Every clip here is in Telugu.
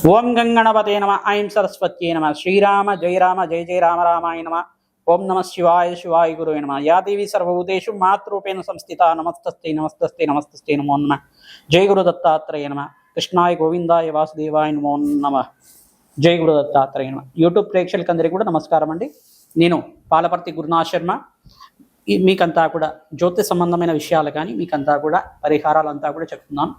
ఓం గంగణపతే నమ ఐం సరస్వత్యే నమ శ్రీరామ జయ రామ జయ జయ రామ రామాయ నమ ఓం నమ శివాయ శివాయ గురువే నమ యా దేవి సర్వభూతేషు మాతృరూపేణ సంస్థిత నమస్తస్తే నమస్తస్తే నమస్తస్తే నమో నమ జయ గురు దత్తాత్రేయ నమ కృష్ణాయ గోవిందాయ వాసుదేవాయ నమో నమ జయ గురు దత్తాత్రేయ నమ. యూట్యూబ్ ప్రేక్షకులందరికీ కూడా నమస్కారం అండి. నేను పాలపర్తి గురునాథ్ శర్మ. మీకంతా కూడా జ్యోతిష సంబంధమైన విషయాలు కానీ మీకంతా కూడా పరిహారాలంతా కూడా చెప్తున్నాను.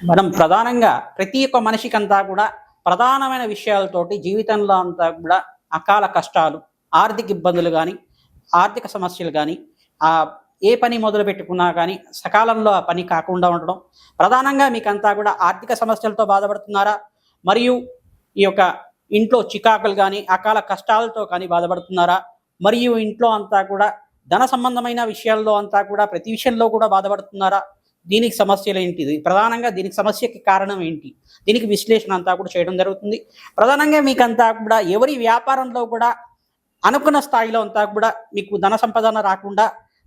మనం ప్రధానంగా ప్రతి ఒక్క మనిషికంతా కూడా ప్రధానమైన విషయాలతోటి జీవితంలో అంతా కూడా అకాల కష్టాలు, ఆర్థిక ఇబ్బందులు కానీ, ఆర్థిక సమస్యలు కానీ, ఏ పని మొదలు పెట్టుకున్నా కానీ సకాలంలో ఆ పని కాకుండా ఉండడం, ప్రధానంగా మీకంతా కూడా ఆర్థిక సమస్యలతో బాధపడుతున్నారా, మరియు ఈ యొక్క ఇంట్లో చికాకులు కానీ అకాల కష్టాలతో కానీ బాధపడుతున్నారా, మరియు ఇంట్లో అంతా కూడా ధన సంబంధమైన విషయాల్లో అంతా కూడా ప్రతి విషయంలో కూడా బాధపడుతున్నారా, దీనికి సమస్యలు ఏంటిది, ప్రధానంగా దీనికి సమస్యకి కారణం ఏంటి, దీనికి విశ్లేషణ అంతా కూడా చేయడం జరుగుతుంది. ప్రధానంగా మీకంతా కూడా ఎవరి వ్యాపారంలో కూడా అనుకున్న స్థాయిలో అంతా కూడా మీకు ధన సంపాదన రాకుండా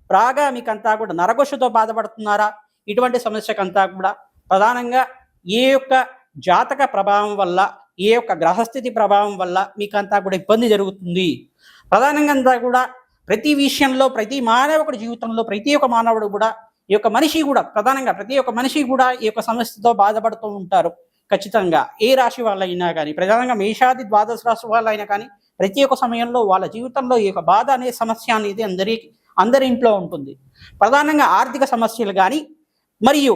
బాగా మీకంతా కూడా నరఘోషతో బాధపడుతున్నారా, ఇటువంటి సమస్యకంతా కూడా ప్రధానంగా ఏ యొక్క జాతక ప్రభావం వల్ల, ఏ యొక్క గ్రహస్థితి ప్రభావం వల్ల మీకంతా కూడా ఇబ్బంది జరుగుతుంది. ప్రధానంగా అంతా కూడా ప్రతి విషయంలో, ప్రతి మానవుడి జీవితంలో ప్రతి ఒక్క మానవుడు కూడా, ఈ యొక్క మనిషి కూడా ప్రధానంగా ప్రతి ఒక్క మనిషి కూడా ఈ యొక్క సమస్యతో బాధపడుతూ ఉంటారు. ఖచ్చితంగా ఏ రాశి వాళ్ళైనా కానీ, ప్రధానంగా మేషాది ద్వాదశ రాశి వాళ్ళైనా కానీ ప్రతి ఒక్క సమయంలో వాళ్ళ జీవితంలో ఈ యొక్క బాధ అనే సమస్య అనేది అందరి ఇంట్లో ఉంటుంది. ప్రధానంగా ఆర్థిక సమస్యలు కానీ, మరియు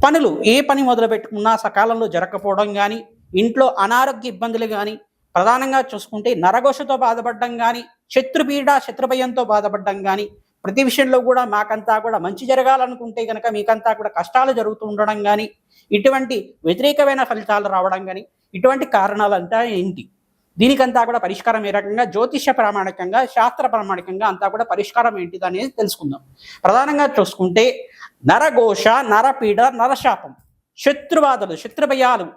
పనులు ఏ పని మొదలు పెట్టుకున్నా సకాలంలో జరగకపోవడం కానీ, ఇంట్లో అనారోగ్య ఇబ్బందులు కానీ, ప్రధానంగా చూసుకుంటే నరఘోషతో బాధపడడం కానీ, శత్రుపీడ శత్రుభయంతో బాధపడడం కానీ, ప్రతి విషయంలో కూడా మాకంతా కూడా మంచి జరగాలనుకుంటే కనుక మీకంతా కూడా కష్టాలు జరుగుతూ ఉండడం కానీ, ఇటువంటి వ్యతిరేకమైన ఫలితాలు రావడం కానీ, ఇటువంటి కారణాలంతా ఏంటి, దీనికంతా కూడా పరిష్కారం ఏ రకంగా జ్యోతిష ప్రామాణికంగా, శాస్త్ర ప్రామాణికంగా అంతా కూడా పరిష్కారం ఏంటిది అనేది తెలుసుకుందాం. ప్రధానంగా చూసుకుంటే నరఘోష, నరపీడ, నరశాపం, శత్రుబాధలు, శత్రుభయాలు,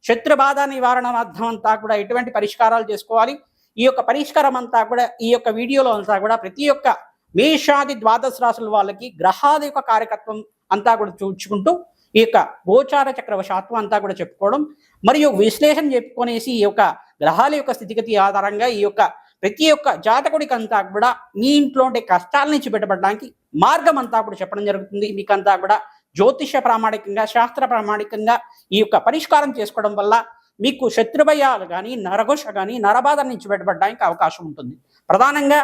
శత్రుబాధ నివారణ అర్థం అంతా కూడా ఎటువంటి పరిష్కారాలు చేసుకోవాలి, ఈ యొక్క పరిష్కారం అంతా కూడా ఈ యొక్క వీడియోలో అంతా కూడా ప్రతి ఒక్క మేషాది ద్వాదశ రాశుల వాళ్ళకి గ్రహాల యొక్క కార్యకత్వం అంతా కూడా చూచుకుంటూ ఈ యొక్క గోచార చక్రవశాత్వం అంతా కూడా చెప్పుకోవడం, మరియు విశ్లేషణ చెప్పుకొనేసి ఈ యొక్క గ్రహాల యొక్క స్థితిగతి ఆధారంగా ఈ యొక్క ప్రతి ఒక్క జాతకుడికి అంతా కూడా మీ ఇంట్లో ఉండే కష్టాల నుంచి బయటపడడానికి మార్గం అంతా కూడా చెప్పడం జరుగుతుంది. మీకంతా కూడా జ్యోతిష ప్రామాణికంగా, శాస్త్ర ప్రామాణికంగా ఈ యొక్క పరిష్కారం చేసుకోవడం వల్ల మీకు శత్రుభయాలు కానీ, నరఘోష కానీ, నరబాధ నుంచి బయటపడడానికి అవకాశం ఉంటుంది. ప్రధానంగా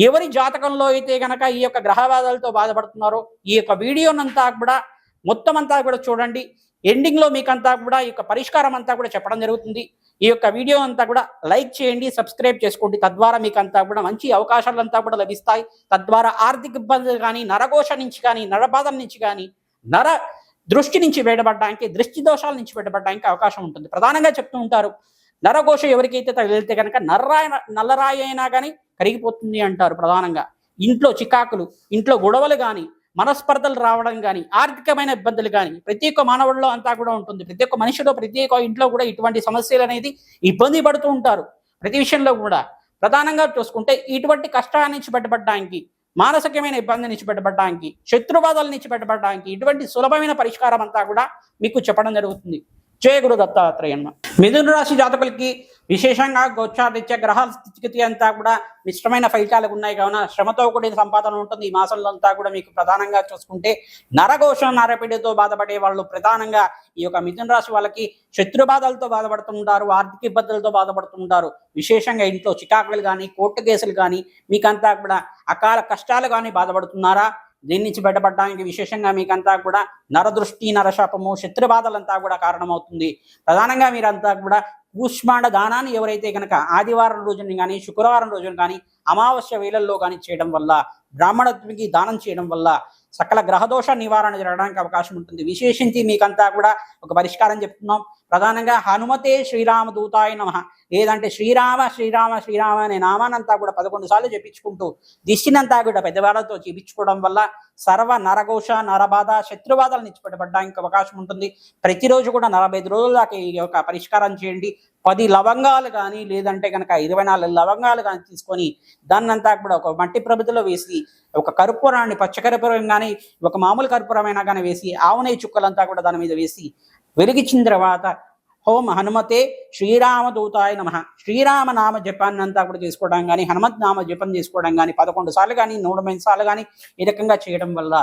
ఎవరి జాతకంలో అయితే కనుక ఈ యొక్క గ్రహబాధలతో బాధపడుతున్నారో ఈ యొక్క వీడియోనంతా కూడా మొత్తం అంతా కూడా చూడండి. ఎండింగ్లో మీకంతా కూడా ఈ యొక్క పరిష్కారం అంతా కూడా చెప్పడం జరుగుతుంది. ఈ యొక్క వీడియో అంతా కూడా లైక్ చేయండి, సబ్స్క్రైబ్ చేసుకోండి. తద్వారా మీకంతా కూడా మంచి అవకాశాలంతా కూడా లభిస్తాయి. తద్వారా ఆర్థిక ఇబ్బందులు కానీ, నరఘోష నుంచి కానీ, నరబాధల నుంచి కానీ, నర దృష్టి నుంచి బయటపడడానికి, దృష్టి దోషాల నుంచి బయటపడడానికి అవకాశం ఉంటుంది. ప్రధానంగా చెప్తూ ఉంటారు, నరఘోష ఎవరికైతే తగిలితే కనుక నల్లరాయి అయినా కానీ కరిగిపోతుంది అంటారు. ప్రధానంగా ఇంట్లో చికాకులు, ఇంట్లో గొడవలు కానీ, మనస్పర్ధలు రావడం కానీ, ఆర్థికమైన ఇబ్బందులు కానీ ప్రతి ఒక్క మానవుల్లో అంతా కూడా ఉంటుంది. ప్రతి ఒక్క మనిషిలో, ప్రతి ఒక్క ఇంట్లో కూడా ఇటువంటి సమస్యలు అనేది ఇబ్బంది పడుతూ ఉంటారు. ప్రతి విషయంలో కూడా ప్రధానంగా చూసుకుంటే ఇటువంటి కష్టాల నుంచి బయటపడడానికి, మానసికమైన ఇబ్బంది నుంచి బయటపడడానికి, శత్రుబాధల నుంచి బయటపడడానికి ఇటువంటి సులభమైన పరిష్కారం అంతా కూడా మీకు చెప్పడం జరుగుతుంది. జయ గురు దత్తాత్రేయ. మిథున రాశి జాతకులకి విశేషంగా గోచారీత్యా గ్రహాల స్థితిగతి అంతా కూడా మిశ్రమైన ఫలితాలు ఉన్నాయి. కావున శ్రమతో కూడిన సంపాదన ఉంటుంది. ఈ మాసంలో అంతా కూడా మీకు ప్రధానంగా చూసుకుంటే నరఘోష, నరపీడతో బాధపడే వాళ్ళు ప్రధానంగా ఈ యొక్క మిథున రాశి వాళ్ళకి శత్రుబాధలతో బాధపడుతుంటారు, ఆర్థిక ఇబ్బందులతో బాధపడుతుంటారు. విశేషంగా ఇంట్లో చికాకులు కానీ, కోర్టు కేసులు కానీ, మీకంతా కూడా అకాల కష్టాలు కానీ బాధపడుతున్నారా, దీని నుంచి బయటపడడానికి విశేషంగా మీకంతా కూడా నరదృష్టి, నరశాపము, శత్రుబాధలంతా కూడా కారణమవుతుంది. ప్రధానంగా మీరంతా కూడా కూష్మాండ దానాన్ని ఎవరైతే కనుక ఆదివారం రోజున కానీ, శుక్రవారం రోజున కానీ, అమావాస్య వేళల్లో కానీ చేయడం వల్ల, బ్రాహ్మణత్వకి దానం చేయడం వల్ల సకల గ్రహదోష నివారణ జరగడానికి అవకాశం ఉంటుంది. విశేషించి మీకంతా కూడా ఒక పరిష్కారం చెప్తున్నాం. ప్రధానంగా హనుమతే శ్రీరామ దూతాయ నమః, లేదంటే శ్రీరామ శ్రీరామ శ్రీరామ అనే నామానంతా కూడా 11 సార్లు చెప్పించుకుంటూ దిష్టినంతా కూడా పెద్దవాళ్ళతో చేపించుకోవడం వల్ల సర్వ నరఘోష, నరబాధ, శత్రుబాధల నుంచి బయటపడడానికి అవకాశం ఉంటుంది. ప్రతిరోజు కూడా 45 రోజుల దాకా ఈ యొక్క పరిష్కారం చేయండి. 10 లవంగాలు కానీ, లేదంటే కనుక 24 లవంగాలు కానీ తీసుకొని దాన్నంతా కూడా ఒక మట్టి ప్రమిదలో వేసి, ఒక కర్పూరాన్ని, పచ్చ కర్పూరం కానీ, ఒక మామూలు కర్పూరమైనా కానీ వేసి, ఆవు నెయ్యి చుక్కలంతా కూడా దాని మీద వేసి వెలిగించిన తర్వాత ఓం హనుమతే శ్రీరామదూతాయ నమః. శ్రీరామ నామ జపాన్ని అంతా కూడా చేసుకోవడం కానీ, హనుమత్ నామ జపం చేసుకోవడం కానీ 11 సార్లు కానీ 108 సార్లు కానీ ఈ రకంగా చేయడం వల్ల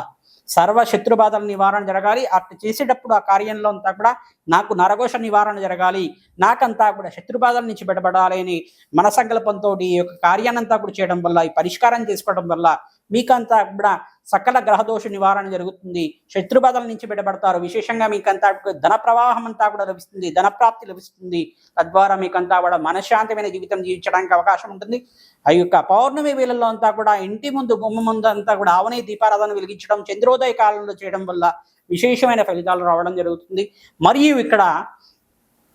సర్వ శత్రుబాధల నివారణ జరగాలి. అట్లా చేసేటప్పుడు ఆ కార్యంలో అంతా కూడా నాకు నరఘోష నివారణ జరగాలి, నాకంతా కూడా శత్రుబాధల నుంచి బయటపడాలి అని మన సంకల్పంతో ఈ యొక్క కార్యాన్ని అంతా కూడా చేయడం వల్ల, ఈ పరిష్కారం చేసుకోవడం వల్ల మీకంతా కూడా సకల గ్రహదోష నివారణ జరుగుతుంది, శత్రుబాధల నుంచి బయటపడతారు. విశేషంగా మీకంతా ధన ప్రవాహం అంతా కూడా లభిస్తుంది, ధన ప్రాప్తి లభిస్తుంది. తద్వారా మీకంతా కూడా మనశ్శాంతమైన జీవితం జీవించడానికి అవకాశం ఉంటుంది. ఆ యొక్క పౌర్ణమి వేళల్లో అంతా కూడా ఇంటి ముందు బొమ్మ ముందు అంతా కూడా ఆవనే దీపారాధన వెలిగించడం, చంద్రోదయ కాలంలో చేయడం వల్ల విశేషమైన ఫలితాలు రావడం జరుగుతుంది. మరియు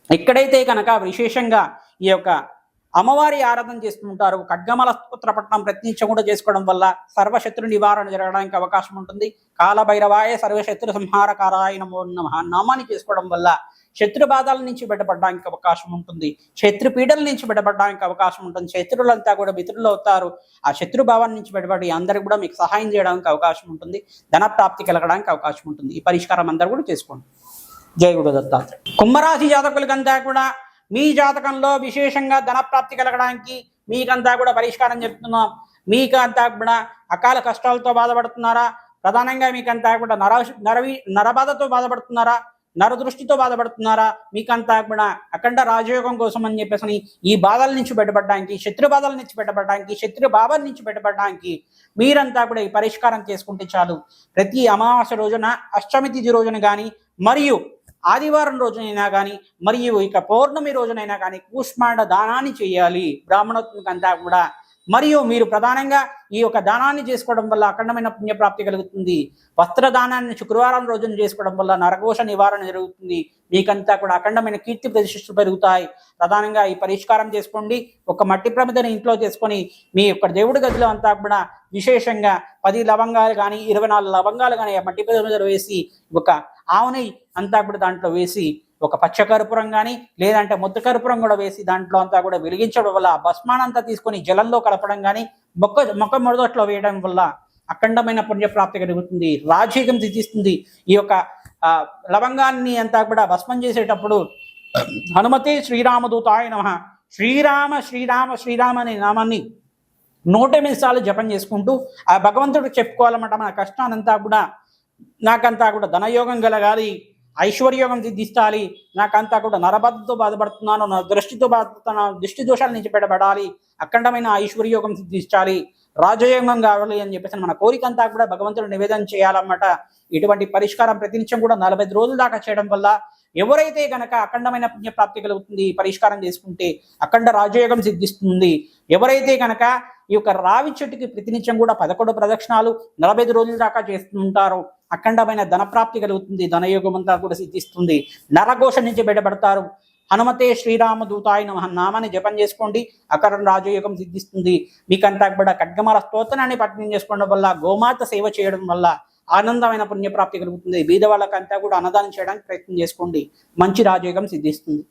ఎక్కడైతే కనుక విశేషంగా ఈ యొక్క అమ్మవారి ఆరాధన చేస్తుంటారు, ఖడ్గమల స్తోత్రపట్నం ప్రతినిత్యం చేసుకోవడం వల్ల సర్వశత్రు నివారణ జరగడానికి అవకాశం ఉంటుంది. కాలభైరవాయ సర్వశత్రు సంహారకారాయ నమో నమః నామాన్ని చేసుకోవడం వల్ల శత్రు బాధల నుంచి బయటపడడానికి అవకాశం ఉంటుంది, శత్రు పీడల నుంచి బయటపడడానికి అవకాశం ఉంటుంది. శత్రువులంతా కూడా మిత్రులు అవుతారు. ఆ శత్రుభావం నుంచి బయటపడి అందరికి కూడా మీకు సహాయం చేయడానికి అవకాశం ఉంటుంది, ధన ప్రాప్తి కలగడానికి అవకాశం ఉంటుంది. ఈ పరిష్కారం అందరూ కూడా చేసుకోండి. జై గురు దత్తాత్రేయ. కుంభరాశి జాతకులకంతా కూడా మీ జాతకంలో విశేషంగా ధన ప్రాప్తి కలగడానికి మీకంతా కూడా పరిష్కారం చెప్తున్నాం. మీకంతా కూడా అకాల కష్టాలతో బాధపడుతున్నారా? ప్రధానంగా మీకంతా కూడా నరబాధతో బాధపడుతున్నారా? నరదృష్టితో బాధపడుతున్నారా? మీకంతా కూడా అఖండ రాజయోగం కోసం అని చెప్పేసి ఈ బాధల నుంచి బయటపడడానికి, శత్రు బాధల నుంచి బయటపడడానికి, శత్రు భావాల నుంచి బయటపడడానికి మీరంతా కూడా ఈ పరిష్కారం చేసుకుంటే చాలు. ప్రతి అమావాస్య రోజున, అష్టమి తిథి రోజున కానీ, మరియు ఆదివారం రోజునైనా కానీ, మరియు ఇక పౌర్ణమి రోజునైనా కానీ కూష్మాండ దానాన్ని చేయాలి బ్రాహ్మణోత్మకంతా కూడా. మరియు మీరు ప్రధానంగా ఈ యొక్క దానాన్ని చేసుకోవడం వల్ల అఖండమైన పుణ్యప్రాప్తి కలుగుతుంది. వస్త్రదానాన్ని శుక్రవారం రోజున చేసుకోవడం వల్ల నరఘోష నివారణ జరుగుతుంది. మీకంతా కూడా అఖండమైన కీర్తి ప్రతిష్టలు పెరుగుతాయి. ప్రధానంగా ఈ పరిష్కారం చేసుకోండి. ఒక మట్టి ప్రమిదని ఇంట్లో చేసుకొని మీ యొక్క దేవుడి గదిలో అంతా కూడా విశేషంగా 10 లవంగాలు కానీ 24 లవంగాలు కానీ ఆ మట్టి ప్రమిదలో వేసి, ఒక ఆవుని అంతా కూడా దాంట్లో వేసి, ఒక పచ్చకర్పూరం కానీ లేదంటే ముద్ద కర్పూరం కూడా వేసి దాంట్లో అంతా కూడా వెలిగించడం వల్ల బస్మానంతా తీసుకొని జలంలో కలపడం కానీ, మొక్క మొదట్లో వేయడం వల్ల అఖండమైన పుణ్యప్రాప్తి కలుగుతుంది, రాజయోగం సిద్ధిస్తుంది. ఈ యొక్క లవంగాన్ని అంతా కూడా భస్మం చేసేటప్పుడు హనుమతే శ్రీరామదూతాయ నమః, శ్రీరామ శ్రీరామ శ్రీరామ అనే నామాన్ని 108 సార్లు జపం చేసుకుంటూ ఆ భగవంతుడు చెప్పుకోవాలన్నమాట. మన కష్టానంతా కూడా నాకంతా కూడా ధనయోగం కలగాలి, ఐశ్వర్యోగం సిద్ధిస్తాలి, నాకంతా కూడా నరబాధతో బాధపడుతున్నాను, నా దృష్టితో బాధపడుతున్నాను, దృష్టి దోషాల నుంచి బయటపడాలి, అఖండమైన ఐశ్వర్యోగం సిద్ధించాలి, రాజయోగం కావాలి అని చెప్పేసి మన కోరిక అంతా కూడా భగవంతుడు నివేదన చేయాలన్నమాట. ఇటువంటి పరిష్కారం ప్రతినిత్యం కూడా 45 రోజుల దాకా చేయడం వల్ల ఎవరైతే కనుక అఖండమైన పుణ్యప్రాప్తి కలుగుతుంది, పరిష్కారం చేసుకుంటే అఖండ రాజయోగం సిద్ధిస్తుంది. ఎవరైతే కనుక ఈ యొక్క రావి చెట్టుకి ప్రతినిత్యం కూడా 11 ప్రదక్షిణాలు 45 రోజుల దాకా చేస్తుంటారో అఖండమైన ధన ప్రాప్తి కలుగుతుంది, ధనయోగం అంతా కూడా సిద్ధిస్తుంది, నరఘోష నుంచి బయటపడతారు. హనుమతే శ్రీరామదూతాయ నమః నామాన్ని జపం చేసుకోండి, అఖండ రాజయోగం సిద్ధిస్తుంది. మీకంతా కూడా ఖడ్గమాల స్తోత్రాన్ని పఠనం చేసుకోవడం వల్ల, గోమాత సేవ చేయడం వల్ల ఆనందమైన పుణ్యప్రాప్తి కలుగుతుంది. బీద వాళ్ళకంతా కూడా అన్నదానం చేయడానికి ప్రయత్నం చేసుకోండి, మంచి రాజయోగం సిద్ధిస్తుంది.